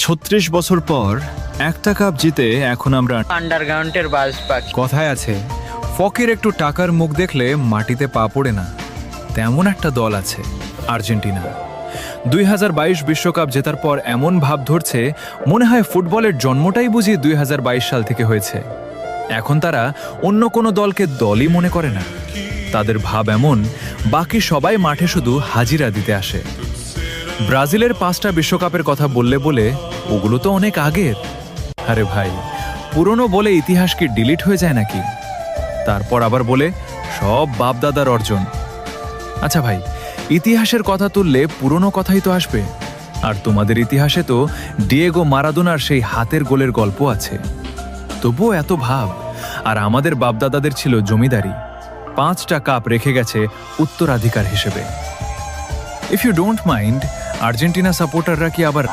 ৩৬ বছর পর একটা কাপ জিতে এখন আমরা আন্ডারগ্রাউন্ডের বাস পাখি। কথায় আছে, ফকির একটু টাকার মুখ দেখলে মাটিতে পা পড়ে না, তেমন একটা দল আছে আর্জেন্টিনা। 2022 বিশ্বকাপ জেতার পর এমন ভাব ধরছে মনে হয় ফুটবলের জন্মটাই বুঝি 2022 সাল থেকে হয়েছে। এখন তারা অন্য কোনো দলকে দলই মনে করে না। তাদের ভাব এমন, বাকি সবাই মাঠে শুধু হাজিরা দিতে আসে। ব্রাজিলের 5টা বিশ্বকাপের কথা বললে বলে ওগুলো তো অনেক আগের। আরে ভাই, পুরনো বলে ইতিহাস কি ডিলিট হয়ে যায় নাকি? তারপর আবার বলে সব বাপদাদার অর্জন। আচ্ছা ভাই, ইতিহাসের কথা তুললে পুরনো কথাই তো আসবে। আর তোমাদের ইতিহাসে তো ডিয়েগো মারাদোনার সেই হাতের গোলের গল্প আছে। তবুও এত ভাব। আর আমাদের বাপদাদাদের ছিল জমিদারি, 5টা কাপ রেখে গেছে উত্তরাধিকার হিসেবে। If you don't mind, Argentina সাপোর্টাররা কি আবার